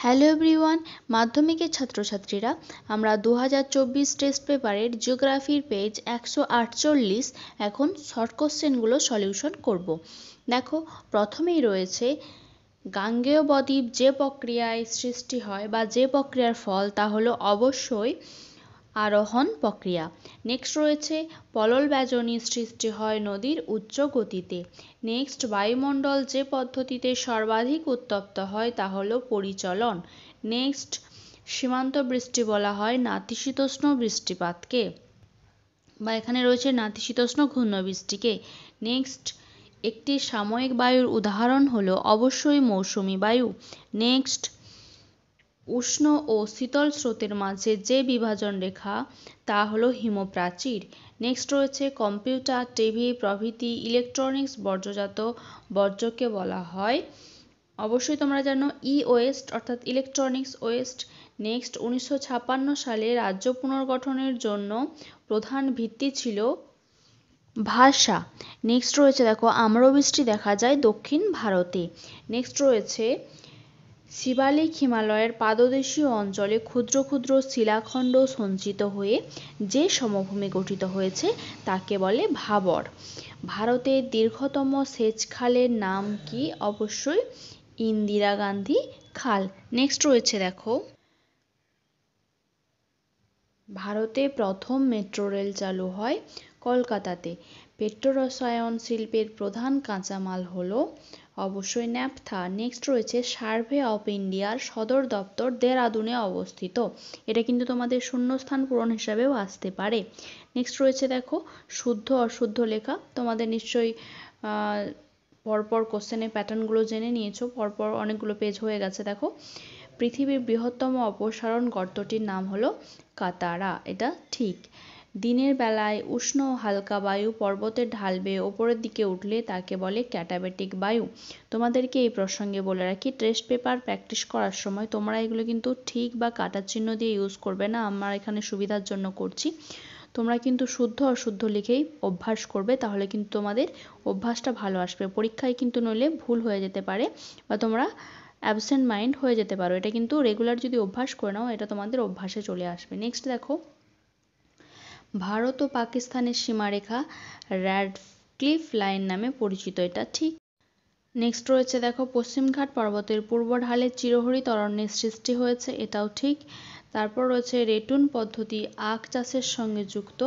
Hello everyone, মাধ্যমিকের ছাত্রছাত্রীরা আমরা 2024 টেস্ট পেপারের জিওগ্রাফির পেজ 148 এখন শর্ট কোশ্চেনগুলো সলিউশন করব। দেখো, প্রথমেই রয়েছে গাঙ্গেয় বদ্বীপ যে প্রক্রিয়ায় সৃষ্টি হয় বা যে প্রক্রিয়ার ফল তা হলো অবশ্যই আরোহণ প্রক্রিয়া। নেক্সট রয়েছে পলল ব্যাজনী সৃষ্টি হয় নদীর উচ্চ গতিতে। নেক্সট বায়ুমণ্ডল যে পদ্ধতিতে সর্বাধিক উত্তপ্ত হয় তা হলো পরিচলন। নেক্সট সীমান্ত বৃষ্টি বলা হয় নাতিশীতোষ্ণ বৃষ্টিপাতকে, বা এখানে রয়েছে নাতিশীতোষ্ণ ঘূর্ণবৃষ্টিকে। নেক্সট একটি সাময়িক বায়ুর উদাহরণ হলো অবশ্যই মৌসুমী বায়ু। নেক্সট উষ্ণ ও শীতল স্রোতের মাঝে যে বিভাজন রেখা তা হলো হিমপ্রাচীর। নেক্সট রয়েছে কম্পিউটার, টিভি প্রভৃতি ইলেকট্রনিক্স বর্জ্যজাত বর্জ্যকে বলা হয়, অবশ্যই তোমরা জানো, ওয়েস্ট অর্থাৎ ইলেকট্রনিক্স ওয়েস্ট। নেক্সট 1956 সালে রাজ্য পুনর্গঠনের জন্য প্রধান ভিত্তি ছিল ভাষা। নেক্সট রয়েছে দেখো আম্রবৃষ্টি দেখা যায় দক্ষিণ ভারতে। নেক্সট রয়েছে শিবালিক হিমালয়ের পাদদেশীয় অঞ্চলে ক্ষুদ্র ক্ষুদ্র শিলাখণ্ড সঞ্চিত হয়ে যে সমভূমি গঠিত হয়েছে তাকে বলে ভাবর। ভারতের দীর্ঘতম সেচ খালের নাম কি? অবশ্যই ইন্দিরা গান্ধী খাল। নেক্সট রয়েছে দেখো ভারতে প্রথম মেট্রো রেল চালু হয় কলকাতাতে। পেট্রোরসায়ন শিল্পের প্রধান কাঁচামাল হলো অবশ্যই ন্যাপথা। নেক্সট রয়েছে সার্ভে অফ ইন্ডিয়ার সদর দপ্তর দেরাদুনে অবস্থিত। এটা কিন্তু তোমাদের শূন্যস্থান পূরণ হিসাবেও আসতে পারে। নেক্সট রয়েছে দেখো শুদ্ধ অশুদ্ধ লেখা। তোমাদের নিশ্চয়ই পরপর কোশ্চেনের প্যাটার্নগুলো জেনে নিয়েছো, পরপর অনেকগুলো পেজ হয়ে গেছে। দেখো, পৃথিবীর বৃহত্তম অপসারণ গর্তটির নাম হলো কাতারা, এটা ঠিক। দিনের বেলায় উষ্ণ হালকা বায়ু পর্বতের ঢাল বেয়ে ওপরের দিকে উঠলে তাকে বলে ক্যাটাবেটিক বায়ু। তোমাদেরকে এই প্রসঙ্গে বলে রাখি, টেস্ট পেপার প্র্যাকটিস করার সময় তোমরা এগুলো কিন্তু ঠিক বা কাটার চিহ্ন দিয়ে ইউজ করবে না, আমরা এখানে সুবিধার জন্য করছি। তোমরা কিন্তু শুদ্ধ অশুদ্ধ লিখেই অভ্যাস করবে, তাহলে কিন্তু তোমাদের অভ্যাসটা ভালো আসবে। পরীক্ষায় কিন্তু নইলে ভুল হয়ে যেতে পারে বা তোমরা অ্যাবসেন্ট মাইন্ড হয়ে যেতে পারো। এটা কিন্তু রেগুলার যদি অভ্যাস করে নাও এটা তোমাদের অভ্যাসে চলে আসবে। নেক্সট দেখো, ভারত ও পাকিস্তানের সীমারেখা র্যাডক্লিফ লাইন নামে পরিচিত, এটা ঠিক। নেক্সট রয়েছে দেখো পশ্চিমঘাট পর্বতের পূর্ব ঢালে চিরহরিৎ অরণ্যের সৃষ্টি হয়েছে, এটাও ঠিক। তারপর রয়েছে রেটুন পদ্ধতি আখ চাষের সঙ্গে যুক্ত,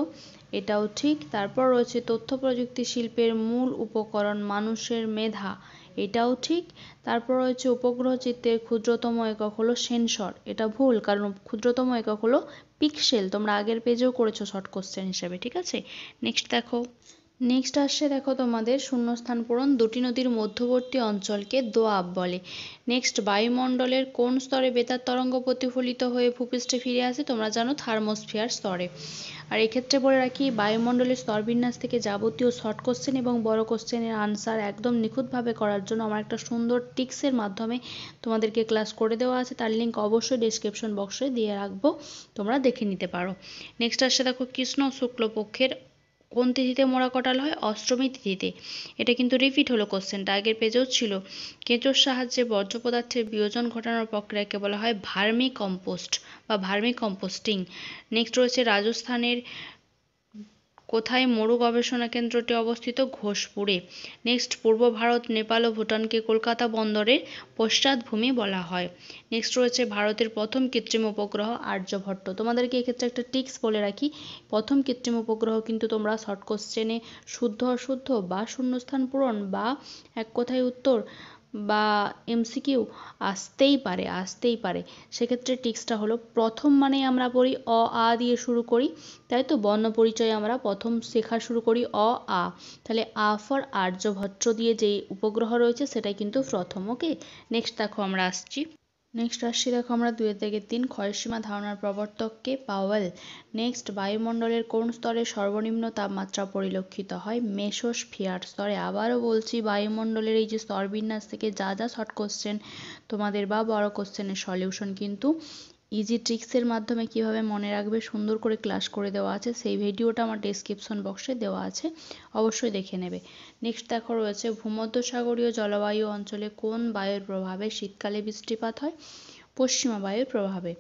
এটাও ঠিক। তারপর রয়েছে তথ্য প্রযুক্তি শিল্পের মূল উপকরণ মানুষের মেধা, এটাও ঠিক। তারপর রয়েছে উপগ্রহ চিত্রের ক্ষুদ্রতম একক হলো সেন্সর, এটা ভুল, কারণ ক্ষুদ্রতম একক হলো পিক্সেল। তোমরা আগের পেজেও করেছো শর্ট কোশ্চেন হিসেবে, ঠিক আছে। নেক্সট দেখো, নেক্সট আসছে দেখো তোমাদের শূন্যস্থান পূরণ। দুটি নদীর মধ্যবর্তী অঞ্চলকে দোআব বলে। নেক্সট বায়ুমণ্ডলের কোন স্তরে বেতার তরঙ্গ প্রতিফলিত হয়ে ভূপৃষ্ঠে ফিরে আসে? তোমরা জানো থার্মোস্ফিয়ার স্তরে। আর এক্ষেত্রে বলে রাখি, বায়ুমণ্ডলের স্তরবিন্যাস থেকে যাবতীয় শর্ট কোশ্চেন এবং বড় কোশ্চেনের আনসার একদম নিখুঁতভাবে করার জন্য আমার একটা সুন্দর টিক্সের মাধ্যমে তোমাদেরকে ক্লাস করে দেওয়া আছে, তার লিঙ্ক অবশ্যই ডেসক্রিপশন বক্সে দিয়ে রাখবো, তোমরা দেখে নিতে পারো। নেক্সট আসছে দেখো কৃষ্ণ শুক্লপক্ষের কোন তিথিতে মোড়া কটাল হয়? অষ্টমী তিথিতে। এটা কিন্তু রিপিট হলো কোশ্চেনটা, আগের পেজেও ছিল। কেঁচোর সাহায্যে বর্জ্য পদার্থের বিয়োজন ঘটানোর প্রক্রিয়াকে বলা হয় ভার্মি কম্পোস্ট বা ভার্মি কম্পোস্টিং। নেক্সট রয়েছে রাজস্থানের কোথায় মরু গবেষণা কেন্দ্রটি অবস্থিত? ঘোষপুরে। নেক্সট পূর্ব ভারত, নেপাল ও ভুটানকে কলকাতা বন্দরের পশ্চাৎভূমি বলা হয়। নেক্সট রয়েছে ভারতের প্রথম কৃত্রিম উপগ্রহ আর্যভট্ট। তোমাদেরকে এক্ষেত্রে একটা টিক্স বলে রাখি, প্রথম কৃত্রিম উপগ্রহ কিন্তু তোমরা শর্ট কোশ্চেনে শুদ্ধ অশুদ্ধ বা শূন্যস্থান পূরণ বা এক কথায় উত্তর বা এমসিকিউ আসতেই পারে। সেক্ষেত্রে টিক্সটা হলো, প্রথম মানেই আমরা পড়ি অ আ দিয়ে শুরু করি, তাই তো বর্ণ পরিচয় আমরা প্রথম শেখা শুরু করি অ আ, তাহলে আ ফর আর্যভট্ট দিয়ে যেই উপগ্রহ রয়েছে সেটাই কিন্তু প্রথম। ওকে, নেক্সট দেখো আমরা আসছি দেখো আমরা 2-3 ক্ষয়সীমা ধারণার প্রবর্তককে পাওয়েল। নেক্সট বায়ুমণ্ডলের কোন স্তরে সর্বনিম্ন তাপমাত্রা পরিলক্ষিত হয়? মেসোস্ফিয়ার স্তরে। আবারও বলছি, বায়ুমণ্ডলের এই যে স্তরবিন্যাস থেকে যা যা শর্ট কোশ্চেন তোমাদের বা বড় কোশ্চেনের সলিউশন কিন্তু ইজি ট্রিক্সের মাধ্যমে কিভাবে মনে রাখবে সুন্দর করে ক্লাস করে দেওয়া আছে, সেই ভিডিওটা আমার ডেসক্রিপশন বক্সে দেওয়া আছে, অবশ্যই দেখে নেবে। নেক্সট দেখো রয়েছে ভূমধ্যসাগরীয় জলবায়ু অঞ্চলে কোন বায়ুর প্রভাবে শীতকালে বৃষ্টিপাত হয়? পশ্চিমা বায়ুর প্রভাবে।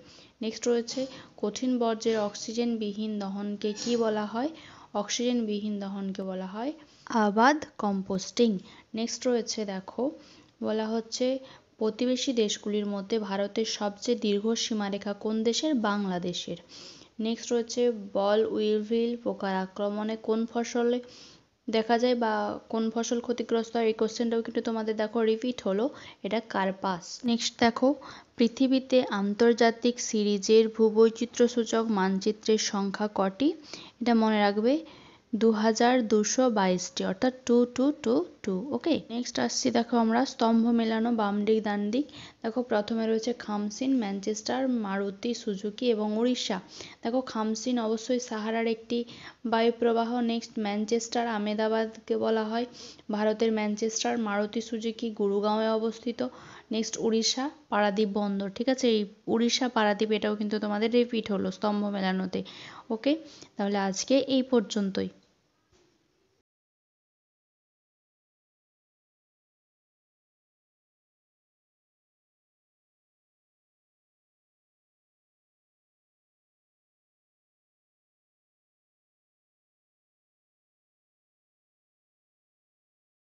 নেক্সট রয়েছে কঠিন বর্জ্যের অক্সিজেনবিহীন দহনকে কি বলা হয়? অক্সিজেনবিহীন দহনকে বলা হয় আবাদ কম্পোস্টিং। নেক্সট রয়েছে দেখো, বলা হচ্ছে প্রতিবেশী দেশগুলির মধ্যে ভারতের সবচেয়ে দীর্ঘ সীমারেখা কোন দেশের? বাংলাদেশের। নেক্সট রয়েছে বল উইভিল পোকার আক্রমণে কোন ফসলে দেখা যায় বা কোন ফসল ক্ষতিগ্রস্ত হয়? এই কোশ্চেনটাও কিন্তু তোমাদের দেখো রিপিট হলো, এটা কার্পাস। নেক্সট দেখো, পৃথিবীতে আন্তর্জাতিক সিরিজের ভূবৈচিত্র্যসূচক মানচিত্রের সংখ্যা কটি? এটা মনে রাখবে 2222টি, অর্থাৎ 2222। ওকে, নেক্সট আসছি দেখো আমরা স্তম্ভ মেলানো বাম দিক ডান দিক। দেখো প্রথমে রয়েছে খামসিন, ম্যানচেস্টার, মারুতি সুজুকি এবং উড়িষ্যা। দেখো খামসিন অবশ্যই সাহারার একটি বায়ুপ্রবাহ। নেক্সট ম্যানচেস্টার আহমেদাবাদকে বলা হয় ভারতের ম্যানচেস্টার। মারুতি সুজুকি গুরুগাঁওয়ে অবস্থিত। নেক্সট উড়িষ্যা পারাদ্বীপ বন্দর। ঠিক আছে, এই উড়িষ্যা পারাদ্বীপ এটাও কিন্তু তোমাদের রিপিট হলো স্তম্ভ মেলানোতে। ওকে, তাহলে আজকে এই পর্যন্তই।